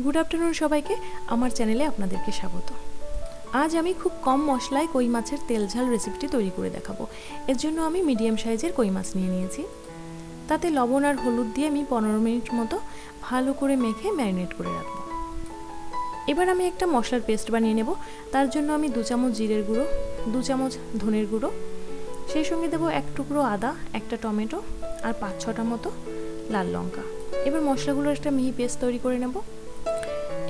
Good afternoon সবাইকে, আমার চ্যানেলে আপনাদেরকে স্বাগত। আজ আমি খুব কম মশলায় কই মাছের তেল ঝাল রেসিপিটি তৈরি করে দেখাবো। এর জন্য আমি মিডিয়াম সাইজের কই মাছ নিয়ে নিয়েছি। তাতে লবণ আর হলুদ দিয়ে আমি 15 মিনিট মতো ভালো করে মেখে ম্যারিনেট করে রাখবো। এবার আমি একটা মশলার পেস্ট বানিয়ে নেব। তার জন্য আমি 2 চামচ জিরের গুঁড়ো, 2 চামচ ধনের গুঁড়ো, সেই সঙ্গে দেবো 1 টুকরো আদা, একটা টমেটো আর 5-6টা মতো লাল লঙ্কা। এবার মশলাগুলোর একটা মিহি পেস্ট তৈরি করে নেব।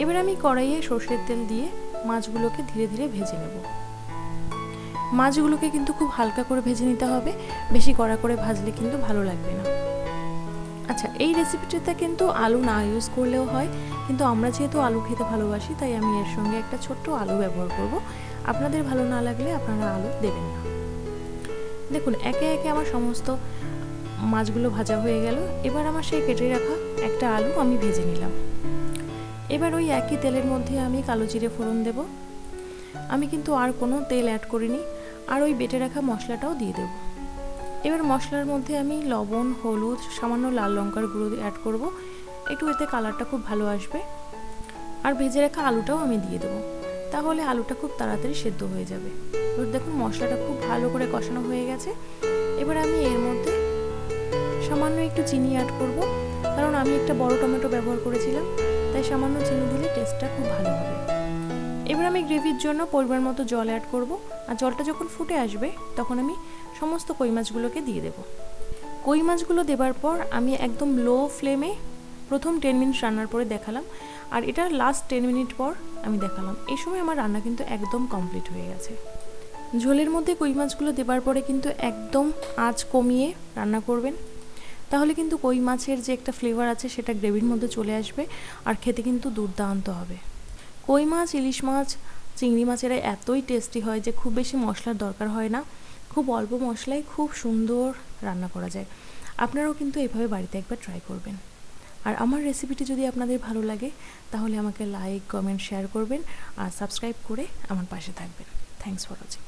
এবার আমি কড়াইয়ে সরষের তেল দিয়ে মাছগুলোকে ধীরে ধীরে ভেজে নেব। মাছগুলোকে কিন্তু খুব হালকা করে ভেজে নিতে হবে, বেশি কড়া করে ভাজলে কিন্তু ভালো লাগবে না। আচ্ছা, এই রেসিপিটাতে কিন্তু আলু না ইউজ করলেও হয়, কিন্তু আমরা যেহেতু আলু খেতে ভালোবাসি তাই আমি এর সঙ্গে একটা ছোট্ট আলু ব্যবহার করব। আপনাদের ভালো না লাগলে আপনারা আলু দেবেন না। দেখুন, একে একে আমার সমস্ত মাছগুলো ভাজা হয়ে গেল। এবার আমার সেই কেটে রাখা একটা আলু আমি ভেজে নিলাম। এবার ওই একই তেলের মধ্যে আমি কালো জিরে ফোড়ন দেব। আমি কিন্তু আর কোনো তেল অ্যাড করিনি, আর ওই বেটে রাখা মশলাটাও দিয়ে দেব। এবার মশলার মধ্যে আমি লবণ, হলুদ, সামান্য লাল লঙ্কার গুঁড়ো অ্যাড করব, একটু এতে কালারটা খুব ভালো আসবে। আর ভেজে রাখা আলুটাও আমি দিয়ে দেবো, তাহলে আলুটা খুব তাড়াতাড়ি সেদ্ধ হয়ে যাবে। এবার দেখুন, মশলাটা খুব ভালো করে কষানো হয়ে গেছে। এবার আমি এর মধ্যে সামান্য একটু চিনি অ্যাড করব, কারণ আমি একটা বড় টমেটো ব্যবহার করেছিলাম, তাই সামান্য চিনি দিলে টেস্টটা খুব ভালো হবে। এবার আমি গ্রেভির জন্য পরিমাণ মতো জল অ্যাড করব, আর জলটা যখন ফুটে আসবে তখন আমি সমস্ত কই মাছগুলোকে দিয়ে দেব। কই মাছগুলো দেবার পর আমি একদম লো ফ্লেমে প্রথম 10 মিনিট রান্নার পরে দেখালাম, আর এটা লাস্ট 10 মিনিট পর আমি দেখালাম। এই সময় আমার রান্না কিন্তু একদম কমপ্লিট হয়ে গেছে। ঝোলের মধ্যে কই মাছগুলো দেবার পরে কিন্তু একদম আঁচ কমিয়ে রান্না করবেন, তাহলে কিন্তু কই মাছের যে একটা ফ্লেভার আছে সেটা গ্রেভির মধ্যে চলে আসবে, আর খেতে কিন্তু দুর্দান্ত হবে। কই মাছ, ইলিশ মাছ, চিংড়ি মাছেরা এতই টেস্টি হয় যে খুব বেশি মশলার দরকার হয় না, খুব অল্প মশলায় খুব সুন্দর রান্না করা যায়। আপনারাও কিন্তু এভাবে বাড়িতে একবার ট্রাই করবেন। আর আমার রেসিপিটি যদি আপনাদের ভালো লাগে তাহলে আমাকে লাইক, কমেন্ট, শেয়ার করবেন, আর সাবস্ক্রাইব করে আমার পাশে থাকবেন। Thanks for watching.